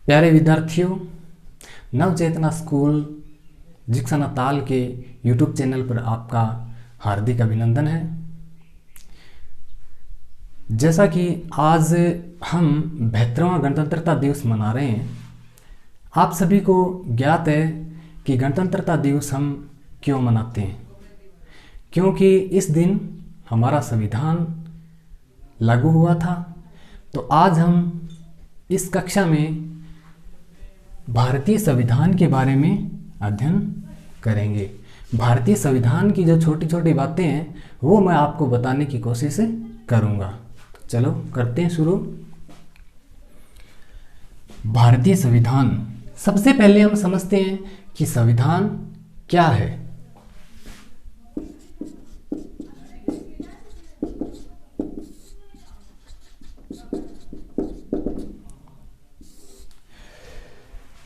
प्यारे विद्यार्थियों, नवचेतना स्कूल जिक्सना ताल के यूट्यूब चैनल पर आपका हार्दिक अभिनंदन है। जैसा कि आज हम 72वां गणतंत्रता दिवस मना रहे हैं, आप सभी को ज्ञात है कि गणतंत्रता दिवस हम क्यों मनाते हैं। क्योंकि इस दिन हमारा संविधान लागू हुआ था। तो आज हम इस कक्षा में भारतीय संविधान के बारे में अध्ययन करेंगे। भारतीय संविधान की जो छोटी छोटी बातें हैं वो मैं आपको बताने की कोशिश करूंगा। चलो करते हैं शुरू। भारतीय संविधान, सबसे पहले हम समझते हैं कि संविधान क्या है।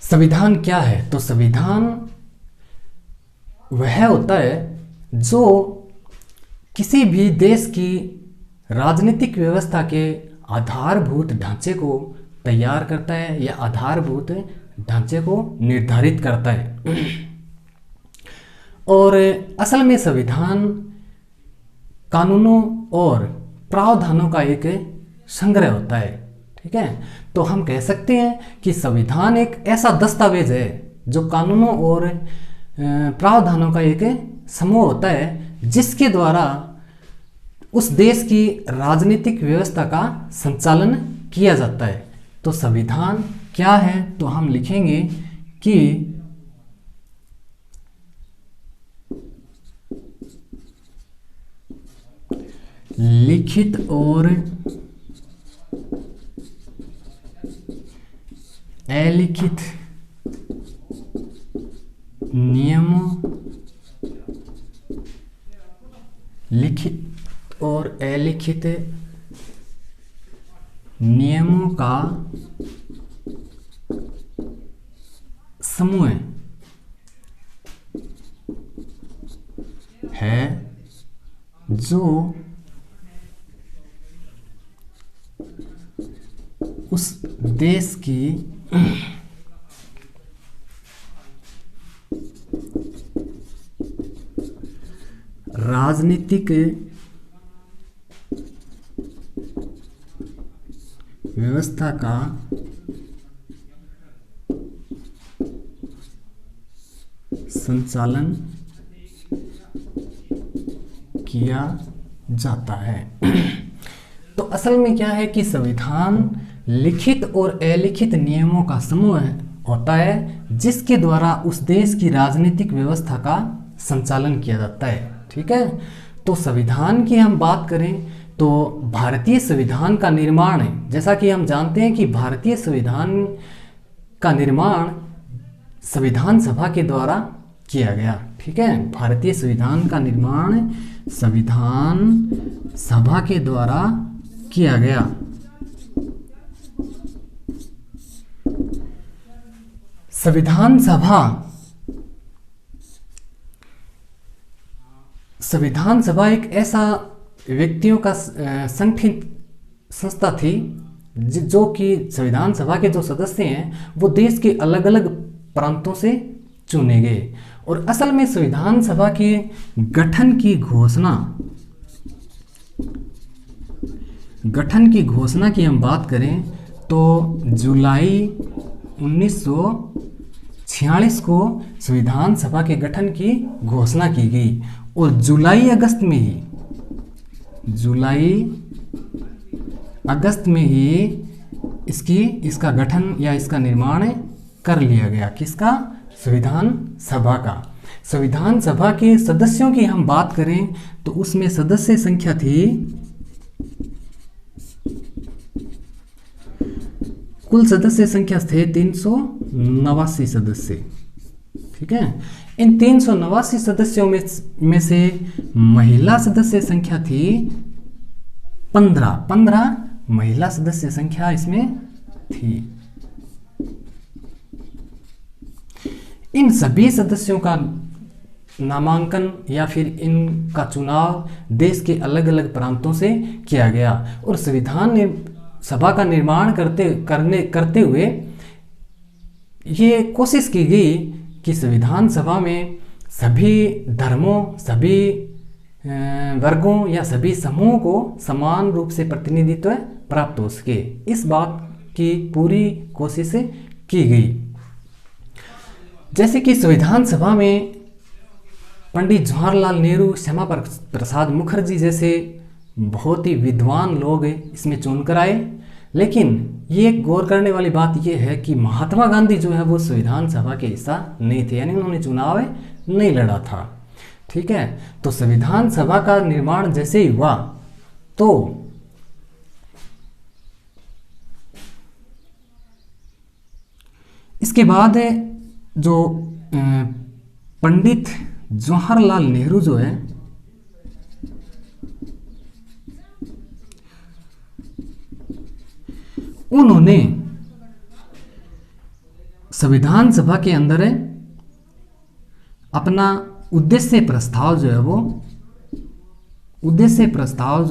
संविधान क्या है? तो संविधान वह होता है जो किसी भी देश की राजनीतिक व्यवस्था के आधारभूत ढांचे को तैयार करता है या आधारभूत ढांचे को निर्धारित करता है। और असल में संविधान कानूनों और प्रावधानों का एक संग्रह होता है। ठीक है, तो हम कह सकते हैं कि संविधान एक ऐसा दस्तावेज है जो कानूनों और प्रावधानों का एक समूह होता है जिसके द्वारा उस देश की राजनीतिक व्यवस्था का संचालन किया जाता है। तो संविधान क्या है? तो हम लिखेंगे कि लिखित और अलिखित नियमों, लिखित और अलिखित नियमों का समूह है जो उस देश की राजनीतिक व्यवस्था का संचालन किया जाता है। तो असल में क्या है कि संविधान लिखित और अलिखित नियमों का समूह होता है जिसके द्वारा उस देश की राजनीतिक व्यवस्था का संचालन किया जाता है। ठीक है, तो संविधान की हम बात करें तो भारतीय संविधान का निर्माण है, जैसा कि हम जानते हैं कि भारतीय संविधान का निर्माण संविधान सभा के द्वारा किया गया। ठीक है, भारतीय संविधान का निर्माण संविधान सभा के द्वारा किया गया। संविधान सभा एक ऐसा व्यक्तियों का संगठित संस्था थी जो कि संविधान सभा के जो सदस्य हैं वो देश के अलग अलग प्रांतों से चुने गए। और असल में संविधान सभा के गठन की घोषणा की हम बात करें तो जुलाई 1946 को संविधान सभा के गठन की घोषणा की गई और जुलाई अगस्त में ही इसका गठन या इसका निर्माण कर लिया गया। किसका? संविधान सभा का। संविधान सभा के सदस्यों की हम बात करें तो उसमें सदस्य संख्या थी, कुल सदस्य संख्या थे 389 सदस्य। ठीक है, इन 389 सदस्यों में से महिला सदस्य संख्या थी 15 महिला सदस्य संख्या इसमें थी। इन सभी सदस्यों का नामांकन या फिर इनका चुनाव देश के अलग अलग प्रांतों से किया गया और संविधान सभा का निर्माण करते हुए ये कोशिश की गई कि संविधान सभा में सभी धर्मों, सभी वर्गों या सभी समूहों को समान रूप से प्रतिनिधित्व प्राप्त हो सके, इस बात की पूरी कोशिश की गई। जैसे कि संविधान सभा में पंडित जवाहरलाल नेहरू, श्यामा प्रसाद मुखर्जी जैसे बहुत ही विद्वान लोग इसमें चुनकर आए, लेकिन ये गौर करने वाली बात यह है कि महात्मा गांधी जो है वो संविधान सभा के हिस्सा नहीं थे, यानी उन्होंने चुनाव नहीं लड़ा था। ठीक है, तो संविधान सभा का निर्माण जैसे ही हुआ तो इसके बाद जो पंडित जवाहरलाल नेहरू जो है उन्होंने संविधान सभा के अंदर अपना उद्देश्य प्रस्ताव जो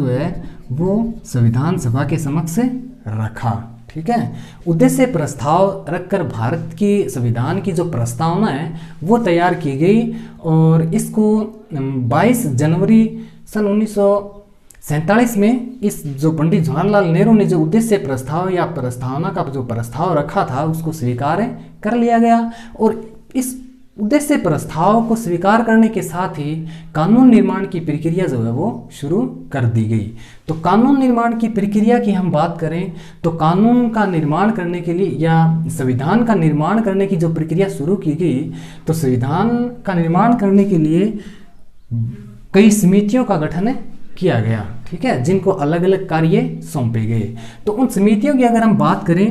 है वो संविधान सभा के समक्ष रखा। ठीक है, उद्देश्य प्रस्ताव रखकर भारत की संविधान की जो प्रस्तावना है वो तैयार की गई और इसको 22 जनवरी सन 1947 में इस जो पंडित जवाहरलाल नेहरू ने जो उद्देश्य प्रस्ताव या प्रस्तावना का जो प्रस्ताव रखा था उसको स्वीकार कर लिया गया और इस उद्देश्य प्रस्ताव को स्वीकार करने के साथ ही कानून निर्माण की प्रक्रिया जो है वो शुरू कर दी गई। तो कानून निर्माण की प्रक्रिया की हम बात करें तो कानून का निर्माण करने के लिए या संविधान का निर्माण करने की जो प्रक्रिया शुरू की गई, तो संविधान का निर्माण करने के लिए कई समितियों का गठन किया गया। ठीक है, जिनको अलग अलग कार्य सौंपे गए। तो उन समितियों की अगर हम बात करें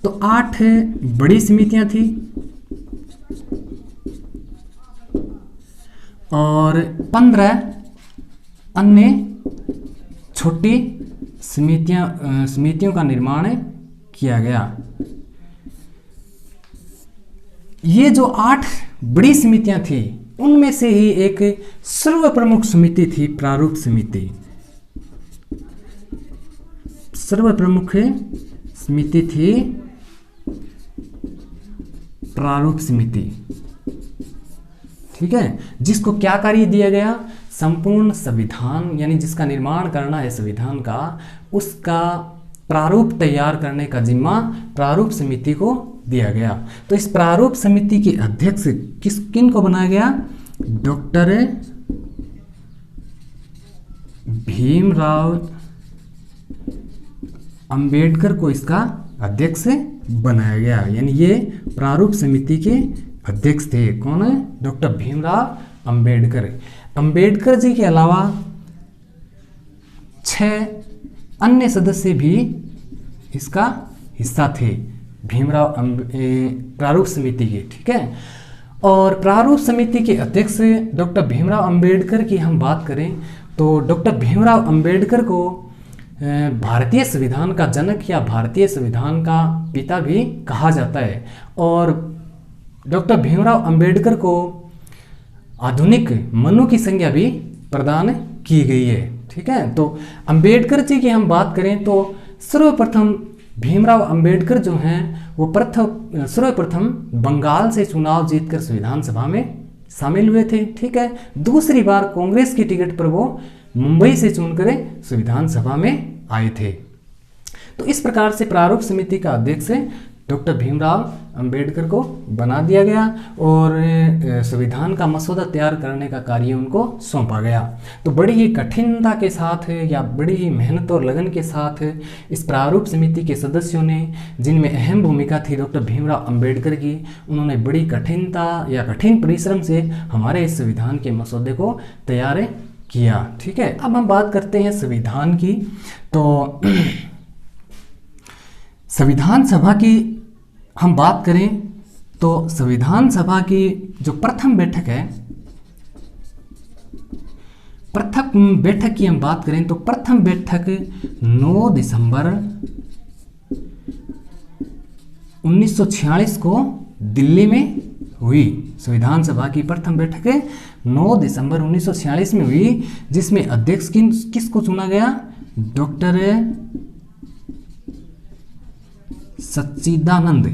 तो 8 बड़ी समितियां थी और 15 अन्य छोटी समितियों का निर्माण किया गया। ये जो 8 बड़ी समितियां थी उनमें से ही एक सर्व प्रमुख समिति थी प्रारूप समिति। सर्व प्रमुख समिति थी प्रारूप समिति। ठीक है, जिसको क्या कार्य दिया गया, संपूर्ण संविधान यानी जिसका निर्माण करना है संविधान का, उसका प्रारूप तैयार करने का जिम्मा प्रारूप समिति को दिया गया। तो इस प्रारूप समिति के अध्यक्ष किन को बनाया गया, डॉक्टर भीमराव अंबेडकर को इसका अध्यक्ष बनाया गया। यानी ये प्रारूप समिति के अध्यक्ष थे। कौन है, डॉक्टर भीमराव अंबेडकर। अंबेडकर जी के अलावा 6 अन्य सदस्य भी इसका हिस्सा थे भीमराव प्रारूप समिति के। ठीक है, और प्रारूप समिति के अध्यक्ष डॉक्टर भीमराव अंबेडकर की हम बात करें तो डॉक्टर भीमराव अंबेडकर को भारतीय संविधान का जनक या भारतीय संविधान का पिता भी कहा जाता है और डॉक्टर भीमराव अंबेडकर को आधुनिक मनु की संज्ञा भी प्रदान की गई है। ठीक है, तो अंबेडकर जी की हम बात करें तो सर्वप्रथम भीमराव अंबेडकर जो हैं वो सर्वप्रथम बंगाल से चुनाव जीतकर संविधान सभा में शामिल हुए थे। ठीक है, दूसरी बार कांग्रेस की टिकट पर वो मुंबई से चुनकर संविधान सभा में आए थे। तो इस प्रकार से प्रारूप समिति का अध्यक्ष डॉक्टर भीमराव अंबेडकर को बना दिया गया और संविधान का मसौदा तैयार करने का कार्य उनको सौंपा गया। तो बड़ी ही कठिनता के साथ या बड़ी ही मेहनत और लगन के साथ इस प्रारूप समिति के सदस्यों ने, जिनमें अहम भूमिका थी डॉक्टर भीमराव अंबेडकर की, उन्होंने बड़ी कठिनता या कठिन परिश्रम से हमारे इस संविधान के मसौदे को तैयार किया। ठीक है, अब हम बात करते हैं संविधान की। तो संविधान सभा की हम बात करें तो संविधान सभा की जो प्रथम बैठक है, प्रथम बैठक की हम बात करें तो प्रथम बैठक 9 दिसंबर 1946 को दिल्ली में हुई। संविधान सभा की प्रथम बैठक 9 दिसंबर 1946 में हुई, जिसमें अध्यक्ष किसको चुना गया, डॉक्टर सच्चिदानंद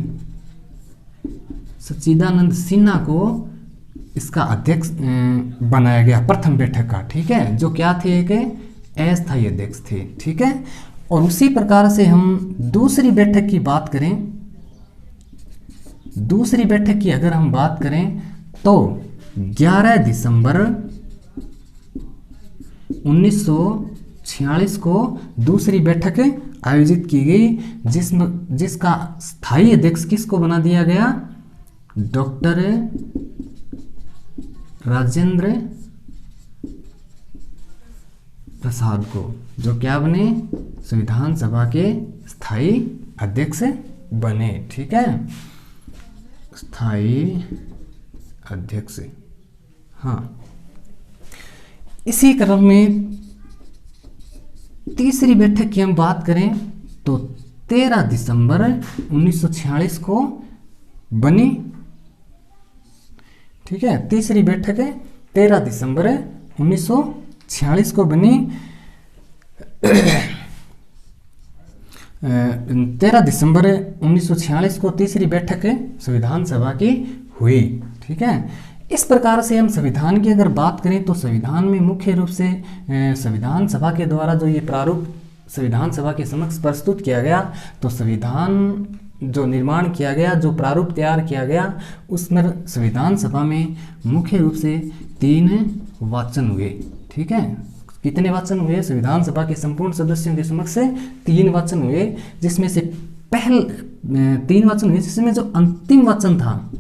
सच्चिदानंद सिन्हा को इसका अध्यक्ष बनाया गया प्रथम बैठक का, ठीक है, जो क्या थे, एक अस्थायी अध्यक्ष थे, ठीक है। और उसी प्रकार से हम दूसरी बैठक की बात करें, दूसरी बैठक की अगर हम बात करें तो 11 दिसंबर 1946 को दूसरी बैठक आयोजित की गई, जिसका स्थायी अध्यक्ष किसको बना दिया गया, डॉक्टर राजेंद्र प्रसाद को, जो क्या बने, संविधान सभा के स्थायी अध्यक्ष बने, ठीक है, स्थायी अध्यक्ष। हाँ, इसी क्रम में तीसरी बैठक की हम बात करें तो 13 दिसंबर 1946 को बनी, ठीक है, तीसरी बैठक 13 दिसंबर 1946 को बनी। 13 दिसंबर 1946 को तीसरी बैठक संविधान सभा की हुई, ठीक है। इस प्रकार से हम संविधान की अगर बात करें तो संविधान में मुख्य रूप से संविधान सभा के द्वारा जो ये प्रारूप संविधान सभा के समक्ष प्रस्तुत किया गया, तो संविधान जो निर्माण किया गया, जो प्रारूप तैयार किया गया, उसमें संविधान सभा में मुख्य रूप से 3 वाचन हुए, ठीक है। कितने वाचन हुए? संविधान सभा के संपूर्ण सदस्यों के समक्ष 3 वाचन हुए, जिसमें से 3 वाचन हुए, जिसमें जो अंतिम वाचन था,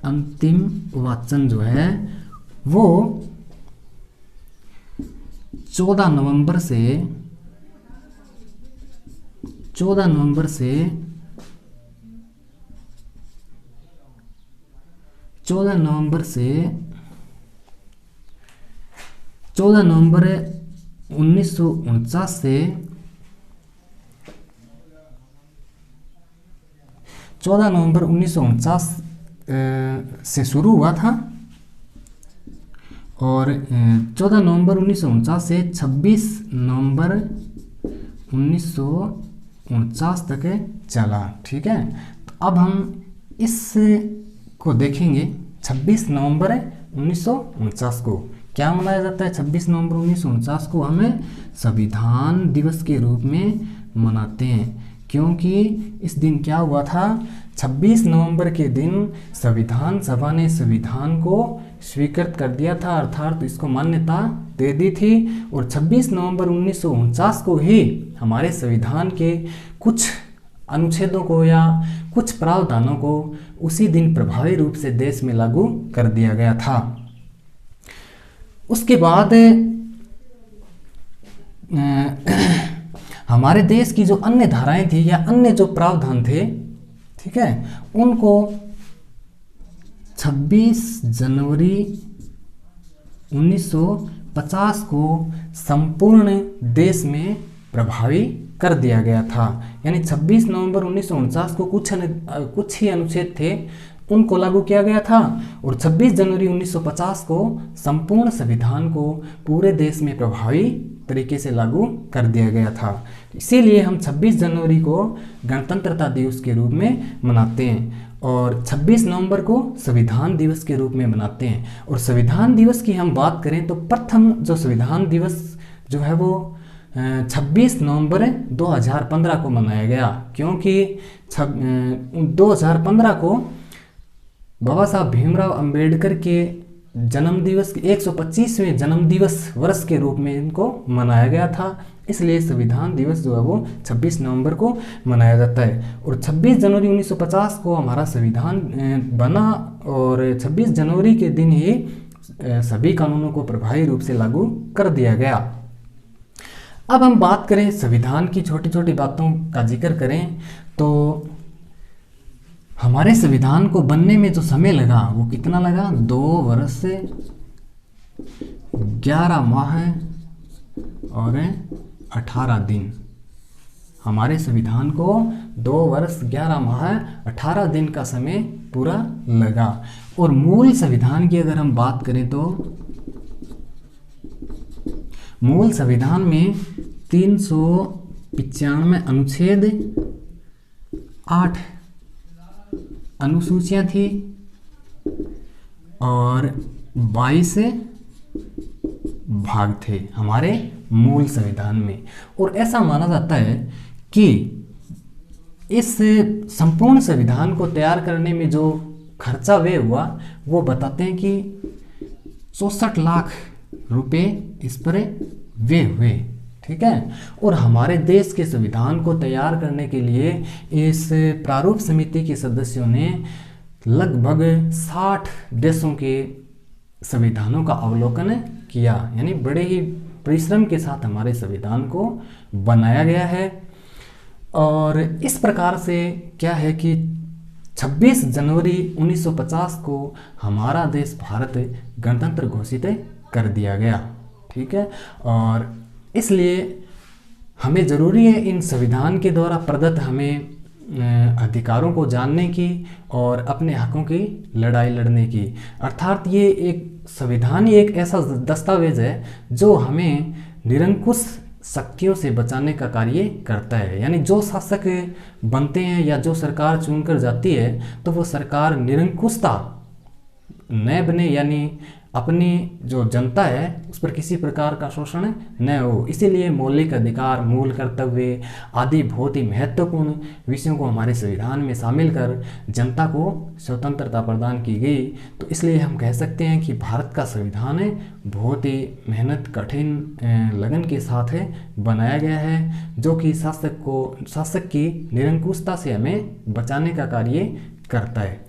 अंतिम वाचन जो है वो 14 नवंबर से 14 नवंबर 1949 से 14 नवंबर 1949 से शुरू हुआ था और 14 नवंबर 1949 से 26 नवंबर 1949 तक चला, ठीक है। तो अब हम इस को देखेंगे। 26 नवंबर 1949 को क्या मनाया जाता है? 26 नवंबर 1949 को हमें संविधान दिवस के रूप में मनाते हैं, क्योंकि इस दिन क्या हुआ था? 26 नवंबर के दिन संविधान सभा ने संविधान को स्वीकृत कर दिया था, अर्थात इसको मान्यता दे दी थी। और 26 नवंबर 1949 को ही हमारे संविधान के कुछ अनुच्छेदों को या कुछ प्रावधानों को उसी दिन प्रभावी रूप से देश में लागू कर दिया गया था। उसके बाद हमारे देश की जो अन्य धाराएं थी या अन्य जो प्रावधान थे, ठीक है, उनको 26 जनवरी 1950 को संपूर्ण देश में प्रभावी कर दिया गया था। यानी 26 नवंबर 1949 को कुछ ही अनुच्छेद थे, उनको लागू किया गया था, और 26 जनवरी 1950 को संपूर्ण संविधान को पूरे देश में प्रभावी तरीके से लागू कर दिया गया था। इसीलिए हम 26 जनवरी को गणतंत्रता दिवस के रूप में मनाते हैं और 26 नवंबर को संविधान दिवस के रूप में मनाते हैं। और संविधान दिवस की हम बात करें तो प्रथम जो संविधान दिवस जो है वो 26 नवंबर 2015 को मनाया गया, क्योंकि 2015 को बाबा साहब भीमराव अंबेडकर के जन्म दिवस के 125वें जन्म दिवस वर्ष के रूप में इनको मनाया गया था। इसलिए संविधान दिवस जो है वो 26 नवंबर को मनाया जाता है। और 26 जनवरी 1950 को हमारा संविधान बना और 26 जनवरी के दिन ही सभी कानूनों को प्रभावी रूप से लागू कर दिया गया। अब हम बात करें संविधान की छोटी छोटी बातों का जिक्र करें तो हमारे संविधान को बनने में जो समय लगा वो कितना लगा? 2 वर्ष 11 माह और 18 दिन। हमारे संविधान को 2 वर्ष 11 माह 18 दिन का समय पूरा लगा। और मूल संविधान की अगर हम बात करें तो मूल संविधान में 395 अनुच्छेद 8 अनुसूचियां थी और 22 भाग थे हमारे मूल संविधान में। और ऐसा माना जाता है कि इस संपूर्ण संविधान को तैयार करने में जो खर्चा व्यय हुआ वो बताते हैं कि 64 लाख रुपए इस पर व्यय हुए। ठीक है। और हमारे देश के संविधान को तैयार करने के लिए इस प्रारूप समिति के सदस्यों ने लगभग 60 देशों के संविधानों का अवलोकन किया, यानी बड़े ही परिश्रम के साथ हमारे संविधान को बनाया गया है। और इस प्रकार से क्या है कि 26 जनवरी 1950 को हमारा देश भारत गणतंत्र घोषित कर दिया गया। ठीक है। और इसलिए हमें ज़रूरी है इन संविधान के द्वारा प्रदत्त हमें अधिकारों को जानने की और अपने हकों की लड़ाई लड़ने की। अर्थात ये एक संविधान ही एक ऐसा दस्तावेज है जो हमें निरंकुश शक्तियों से बचाने का कार्य करता है। यानी जो शासक बनते हैं या जो सरकार चुनकर जाती है तो वो सरकार निरंकुशता न बने, यानी अपनी जो जनता है उस पर किसी प्रकार का शोषण न हो। इसीलिए मौलिक अधिकार, मूल कर्तव्य आदि बहुत ही महत्वपूर्ण विषयों को हमारे संविधान में शामिल कर जनता को स्वतंत्रता प्रदान की गई। तो इसलिए हम कह सकते हैं कि भारत का संविधान बहुत ही मेहनत, कठिन लगन के साथ बनाया गया है, जो कि शासक की निरंकुशता से हमें बचाने का कार्य करता है।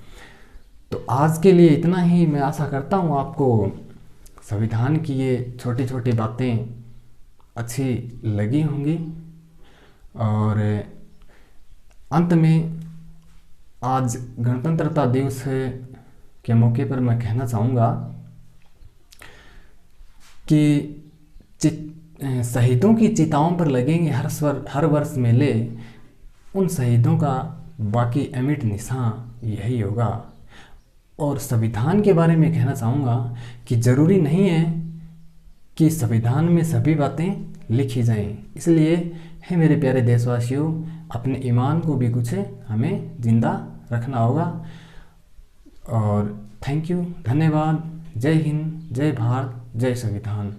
तो आज के लिए इतना ही। मैं आशा करता हूँ आपको संविधान की ये छोटी छोटी बातें अच्छी लगी होंगी। और अंत में आज गणतंत्रता दिवस के मौके पर मैं कहना चाहूँगा कि शहीदों की चिताओं पर लगेंगे हर वर्ष मेले, उन शहीदों का बाकी अमिट निशान यही होगा। और संविधान के बारे में कहना चाहूँगा कि ज़रूरी नहीं है कि संविधान में सभी बातें लिखी जाएं। इसलिए है मेरे प्यारे देशवासियों, अपने ईमान को भी कुछ हमें जिंदा रखना होगा। और थैंक यू, धन्यवाद। जय हिंद, जय भारत, जय संविधान।